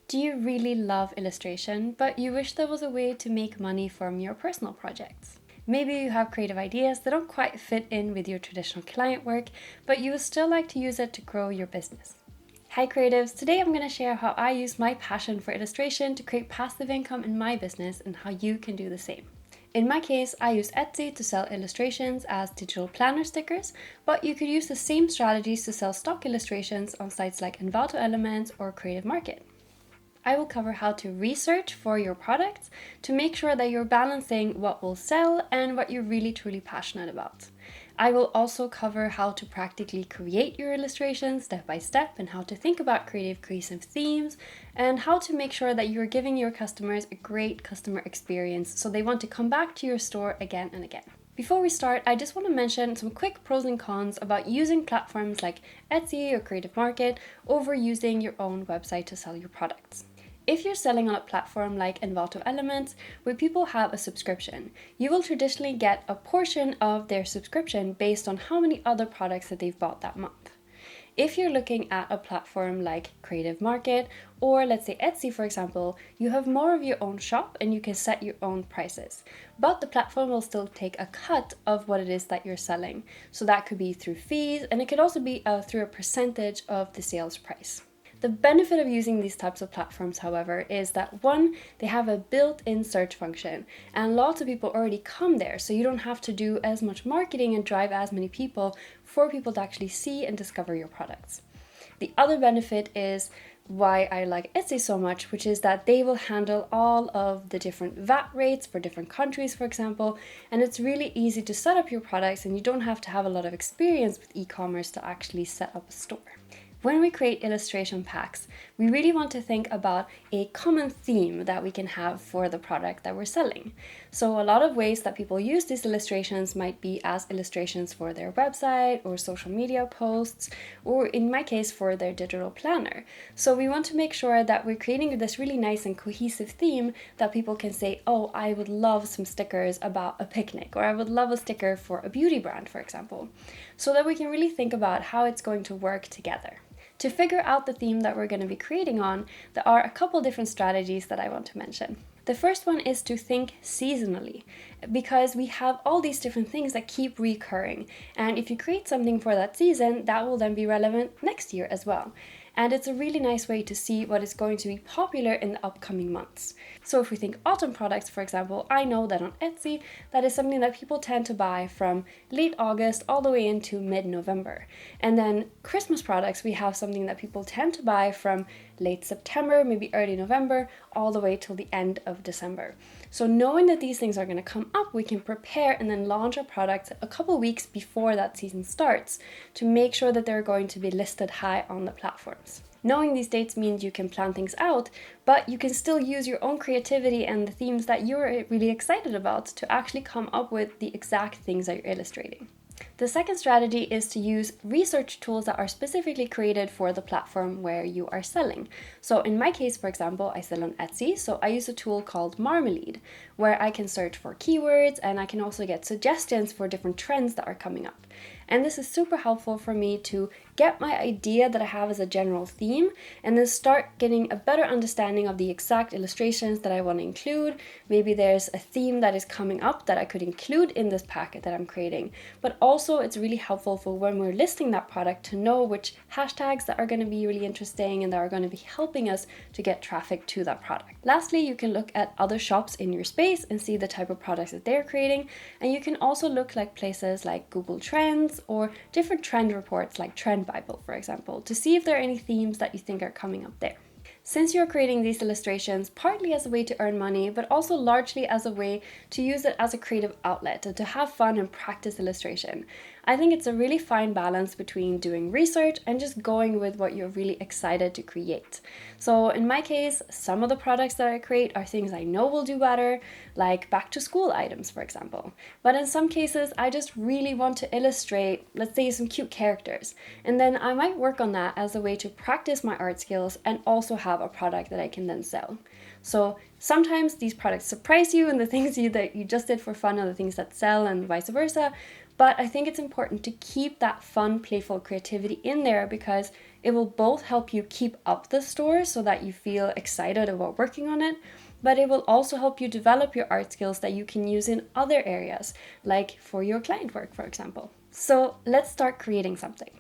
Do you really love illustration, but you wish there was a way to make money from your personal projects? Maybe you have creative ideas that don't quite fit in with your traditional client work, but you would still like to use it to grow your business. Hi creatives, today I'm going to share how I use my passion for illustration to create passive income in my business and how you can do the same. In my case, I use Etsy to sell illustrations as digital planner stickers, but you could use the same strategies to sell stock illustrations on sites like Envato Elements or Creative Market. I will cover how to research for your products to make sure that you're balancing what will sell and what you're really truly passionate about. I will also cover how to practically create your illustrations step by step and how to think about creative cohesive themes and how to make sure that you're giving your customers a great customer experience so they want to come back to your store again and again. Before we start, I just want to mention some quick pros and cons about using platforms like Etsy or Creative Market over using your own website to sell your products. If you're selling on a platform like Envato Elements, where people have a subscription, you will traditionally get a portion of their subscription based on how many other products that they've bought that month. If you're looking at a platform like Creative Market, or let's say Etsy for example, you have more of your own shop and you can set your own prices. But the platform will still take a cut of what it is that you're selling. So that could be through fees, and it could also be through a percentage of the sales price. The benefit of using these types of platforms, however, is that one, they have a built-in search function and lots of people already come there, so you don't have to do as much marketing and drive as many people for people to actually see and discover your products. The other benefit is why I like Etsy so much, which is that they will handle all of the different VAT rates for different countries, for example, and it's really easy to set up your products and you don't have to have a lot of experience with e-commerce to actually set up a store. When we create illustration packs, we really want to think about a common theme that we can have for the product that we're selling. So a lot of ways that people use these illustrations might be as illustrations for their website or social media posts, or in my case for their digital planner. So we want to make sure that we're creating this really nice and cohesive theme that people can say, oh, I would love some stickers about a picnic, or I would love a sticker for a beauty brand, for example, so that we can really think about how it's going to work together. To figure out the theme that we're going to be creating on, there are a couple different strategies that I want to mention. The first one is to think seasonally, because we have all these different things that keep recurring. And if you create something for that season, that will then be relevant next year as well. And it's a really nice way to see what is going to be popular in the upcoming months. So if we think autumn products, for example, I know that on Etsy, that is something that people tend to buy from late August all the way into mid-November. And then Christmas products, we have something that people tend to buy from late September, maybe early November, all the way till the end of December. So knowing that these things are going to come up, we can prepare and then launch our products a couple weeks before that season starts to make sure that they're going to be listed high on the platforms. Knowing these dates means you can plan things out, but you can still use your own creativity and the themes that you're really excited about to actually come up with the exact things that you're illustrating. The second strategy is to use research tools that are specifically created for the platform where you are selling. So in my case, for example, I sell on Etsy, so I use a tool called Marmalade, where I can search for keywords and I can also get suggestions for different trends that are coming up. And this is super helpful for me to get my idea that I have as a general theme and then start getting a better understanding of the exact illustrations that I want to include. Maybe there's a theme that is coming up that I could include in this packet that I'm creating. But also it's really helpful for when we're listing that product to know which hashtags that are going to be really interesting and that are going to be helping us to get traffic to that product. Lastly, you can look at other shops in your space and see the type of products that they're creating. And you can also look like places like Google Trends or different trend reports like Trend Bible, for example, to see if there are any themes that you think are coming up there. Since you're creating these illustrations partly as a way to earn money, but also largely as a way to use it as a creative outlet, to have fun and practice illustration, I think it's a really fine balance between doing research and just going with what you're really excited to create. So in my case, some of the products that I create are things I know will do better, like back to school items, for example. But in some cases, I just really want to illustrate, let's say, some cute characters. And then I might work on that as a way to practice my art skills and also have a product that I can then sell. So sometimes these products surprise you and the things that you just did for fun are the things that sell and vice versa. But I think it's important to keep that fun, playful creativity in there because It will both help you keep up the store so that you feel excited about working on it, but it will also help you develop your art skills that you can use in other areas, like for your client work, for example. So let's start creating something.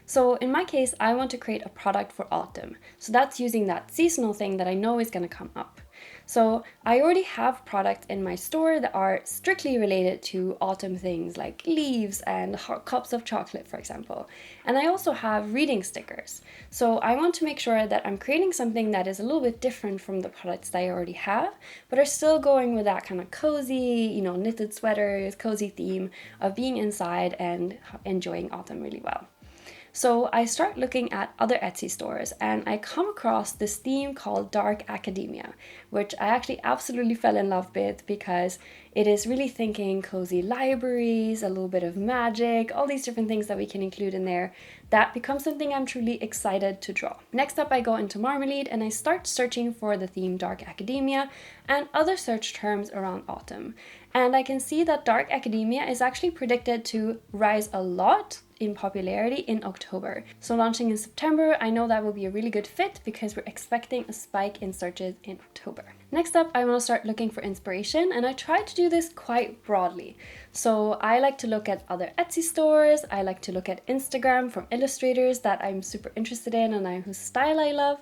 So in my case, I want to create a product for autumn. So that's using that seasonal thing that I know is going to come up. So I already have products in my store that are strictly related to autumn things like leaves and hot cups of chocolate, for example. And I also have reading stickers. So I want to make sure that I'm creating something that is a little bit different from the products that I already have, but are still going with that kind of cozy, knitted sweaters, cozy theme of being inside and enjoying autumn really well. So I start looking at other Etsy stores and I come across this theme called Dark Academia, which I actually absolutely fell in love with because it is really thinking cozy libraries, a little bit of magic, all these different things that we can include in there. That becomes something I'm truly excited to draw. Next up, I go into Marmalade and I start searching for the theme Dark Academia and other search terms around autumn. And I can see that Dark Academia is actually predicted to rise a lot in popularity in October. So launching in September, I know that will be a really good fit because we're expecting a spike in searches in October. Next up, I want to start looking for inspiration, and I try to do this quite broadly. So I like to look at other Etsy stores, I like to look at Instagram from illustrators that I'm super interested in and whose style I love.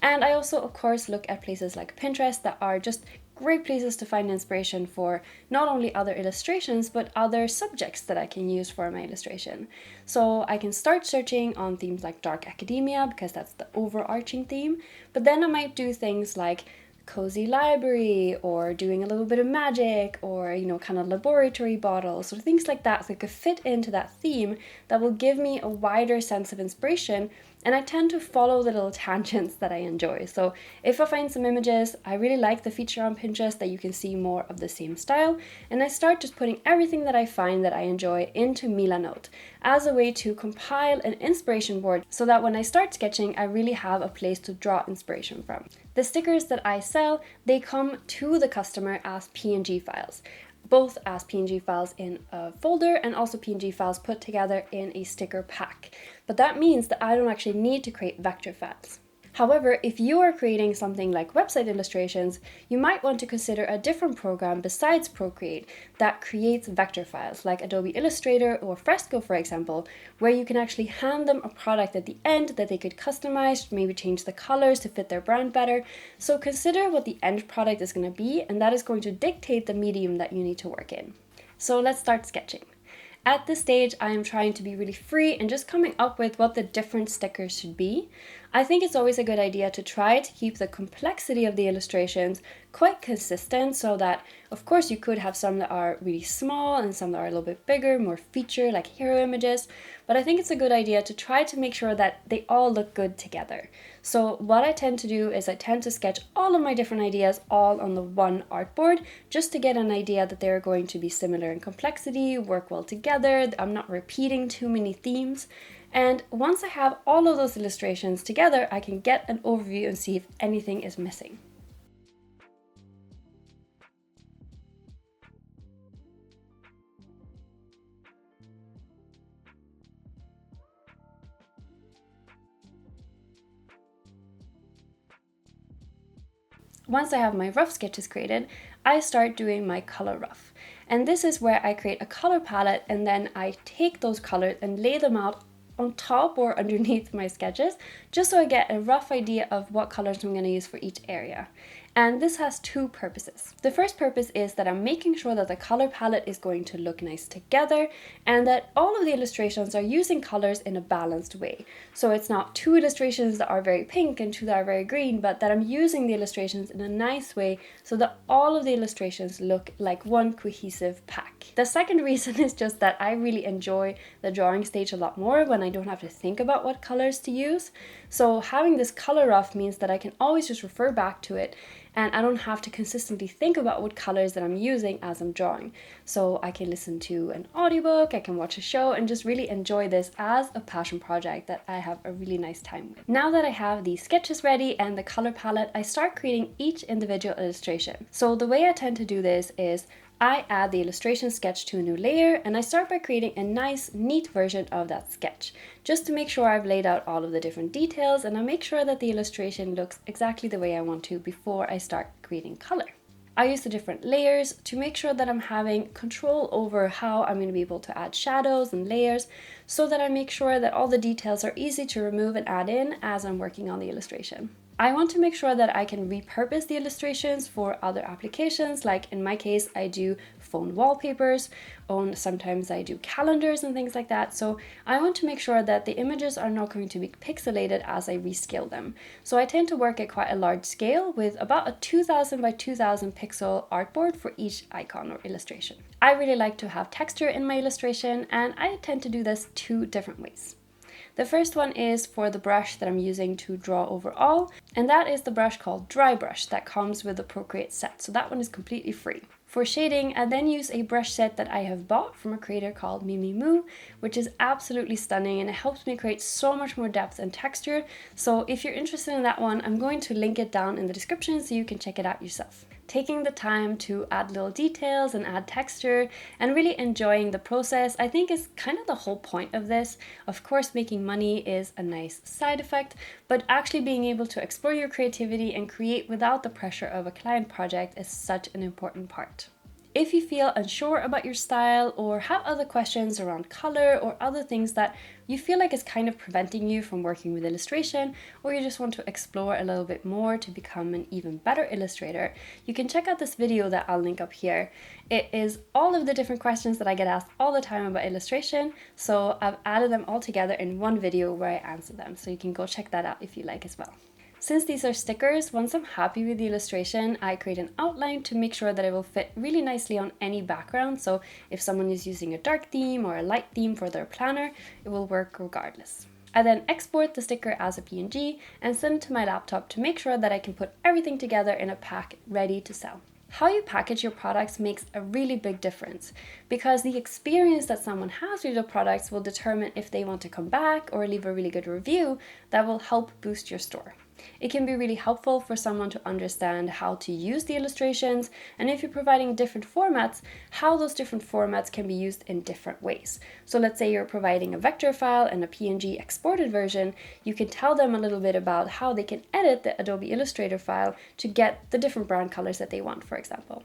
And I also, of course, look at places like Pinterest that are just great places to find inspiration for not only other illustrations, but other subjects that I can use for my illustration. So I can start searching on themes like Dark Academia because that's the overarching theme, but then I might do things like cozy library or doing a little bit of magic or kind of laboratory bottles or things like that could fit into that theme that will give me a wider sense of inspiration. And I tend to follow the little tangents that I enjoy. So if I find some images, I really like the feature on Pinterest that you can see more of the same style, and I start just putting everything that I find that I enjoy into Milanote as a way to compile an inspiration board so that when I start sketching, I really have a place to draw inspiration from. The stickers that I sell, they come to the customer as PNG files. Both as PNG files in a folder and also PNG files put together in a sticker pack. But that means that I don't actually need to create vector files. However, if you are creating something like website illustrations, you might want to consider a different program besides Procreate that creates vector files, like Adobe Illustrator or Fresco, for example, where you can actually hand them a product at the end that they could customize, maybe change the colors to fit their brand better. So consider what the end product is going to be, and that is going to dictate the medium that you need to work in. So let's start sketching. At this stage, I am trying to be really free and just coming up with what the different stickers should be. I think it's always a good idea to try to keep the complexity of the illustrations quite consistent so that, of course, you could have some that are really small and some that are a little bit bigger, more feature like hero images, but I think it's a good idea to try to make sure that they all look good together. So what I tend to do is I tend to sketch all of my different ideas all on the one artboard just to get an idea that they're going to be similar in complexity, work well together, I'm not repeating too many themes. And once I have all of those illustrations together, I can get an overview and see if anything is missing. Once I have my rough sketches created, I start doing my color rough. And this is where I create a color palette and then I take those colors and lay them out on top or underneath my sketches, just so I get a rough idea of what colors I'm going to use for each area. And this has two purposes. The first purpose is that I'm making sure that the color palette is going to look nice together and that all of the illustrations are using colors in a balanced way. So it's not two illustrations that are very pink and two that are very green, but that I'm using the illustrations in a nice way so that all of the illustrations look like one cohesive pack. The second reason is just that I really enjoy the drawing stage a lot more when I don't have to think about what colors to use. So having this color rough means that I can always just refer back to it and I don't have to consistently think about what colors that I'm using as I'm drawing. So I can listen to an audiobook, I can watch a show and just really enjoy this as a passion project that I have a really nice time with. Now that I have the sketches ready and the color palette, I start creating each individual illustration. So the way I tend to do this is I add the illustration sketch to a new layer, and I start by creating a nice, neat version of that sketch, just to make sure I've laid out all of the different details, and I make sure that the illustration looks exactly the way I want to before I start creating color. I use the different layers to make sure that I'm having control over how I'm going to be able to add shadows and layers, so that I make sure that all the details are easy to remove and add in as I'm working on the illustration. I want to make sure that I can repurpose the illustrations for other applications, like in my case, I do phone wallpapers, or sometimes I do calendars and things like that. So I want to make sure that the images are not going to be pixelated as I rescale them. So I tend to work at quite a large scale with about a 2000 by 2000 pixel artboard for each icon or illustration. I really like to have texture in my illustration, and I tend to do this two different ways. The first one is for the brush that I'm using to draw overall, and that is the brush called Dry Brush that comes with the Procreate set, so that one is completely free. For shading, I then use a brush set that I have bought from a creator called Mimmimoo, which is absolutely stunning, and it helps me create so much more depth and texture. So if you're interested in that one, I'm going to link it down in the description so you can check it out yourself. Taking the time to add little details and add texture and really enjoying the process, I think, is kind of the whole point of this. Of course, making money is a nice side effect, but actually being able to explore your creativity and create without the pressure of a client project is such an important part. If you feel unsure about your style or have other questions around color or other things that you feel like is kind of preventing you from working with illustration, or you just want to explore a little bit more to become an even better illustrator, you can check out this video that I'll link up here. It is all of the different questions that I get asked all the time about illustration, so I've added them all together in one video where I answer them, so you can go check that out if you like as well. Since these are stickers, once I'm happy with the illustration, I create an outline to make sure that it will fit really nicely on any background. So if someone is using a dark theme or a light theme for their planner, it will work regardless. I then export the sticker as a PNG and send it to my laptop to make sure that I can put everything together in a pack ready to sell. How you package your products makes a really big difference, because the experience that someone has with your products will determine if they want to come back or leave a really good review that will help boost your store. It can be really helpful for someone to understand how to use the illustrations, and if you're providing different formats, how those different formats can be used in different ways. So let's say you're providing a vector file and a PNG exported version, you can tell them a little bit about how they can edit the Adobe Illustrator file to get the different brand colors that they want, for example.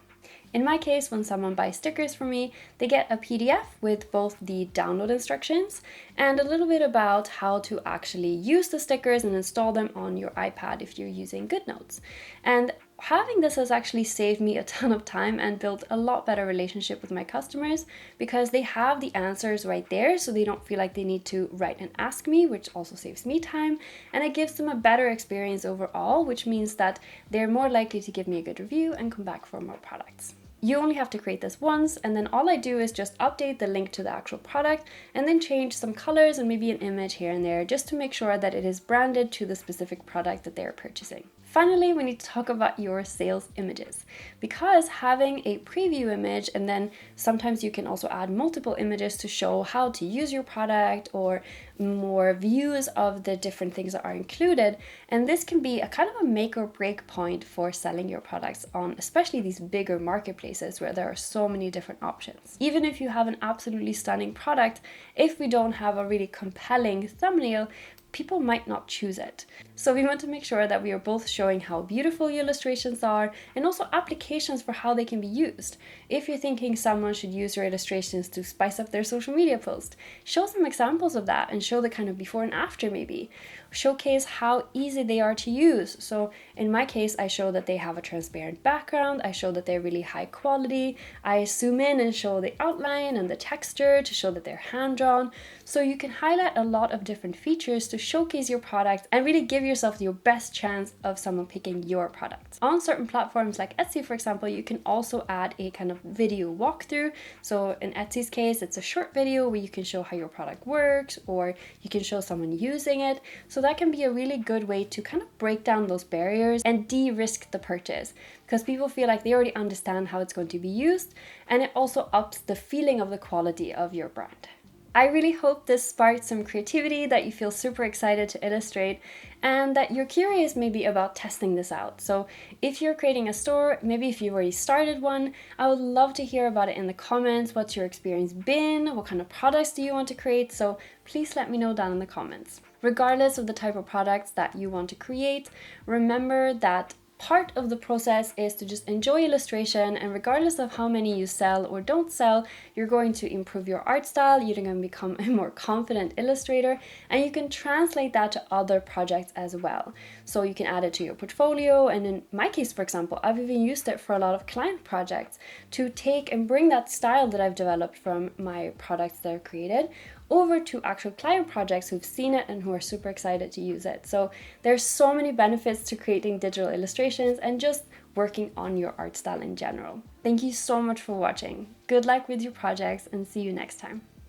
In my case, when someone buys stickers from me, they get a PDF with both the download instructions and a little bit about how to actually use the stickers and install them on your iPad if you're using GoodNotes. And having this has actually saved me a ton of time and built a lot better relationship with my customers, because they have the answers right there, so they don't feel like they need to write and ask me, which also saves me time, and it gives them a better experience overall, which means that they're more likely to give me a good review and come back for more products. You only have to create this once, and then all I do is just update the link to the actual product and then change some colors and maybe an image here and there, just to make sure that it is branded to the specific product that they're purchasing. Finally, we need to talk about your sales images, because having a preview image, and then sometimes you can also add multiple images to show how to use your product or more views of the different things that are included. And this can be a kind of a make or break point for selling your products on especially these bigger marketplaces where there are so many different options. Even if you have an absolutely stunning product, if we don't have a really compelling thumbnail, people might not choose it. So we want to make sure that we are both showing how beautiful your illustrations are and also applications for how they can be used. If you're thinking someone should use your illustrations to spice up their social media post, show some examples of that and show the kind of before and after maybe. Showcase how easy they are to use. So in my case, I show that they have a transparent background, I show that they're really high quality, I zoom in and show the outline and the texture to show that they're hand-drawn. So you can highlight a lot of different features to showcase your product and really give yourself your best chance of someone picking your product. On certain platforms like Etsy, for example, you can also add a kind of video walkthrough. So in Etsy's case, it's a short video where you can show how your product works, or you can show someone using it. So that can be a really good way to kind of break down those barriers and de-risk the purchase, because people feel like they already understand how it's going to be used, and it also ups the feeling of the quality of your brand. I really hope this sparked some creativity, that you feel super excited to illustrate, and that you're curious maybe about testing this out. So if you're creating a store, maybe if you've already started one, I would love to hear about it in the comments. What's your experience been? What kind of products do you want to create? So please let me know down in the comments. Regardless of the type of products that you want to create, remember that part of the process is to just enjoy illustration, and regardless of how many you sell or don't sell, you're going to improve your art style, you're going to become a more confident illustrator, and you can translate that to other projects as well. So you can add it to your portfolio, and in my case, for example, I've even used it for a lot of client projects to take and bring that style that I've developed from my products that I've created over to actual client projects who've seen it and who are super excited to use it. So there's so many benefits to creating digital illustrations and just working on your art style in general. Thank you so much for watching. Good luck with your projects and see you next time.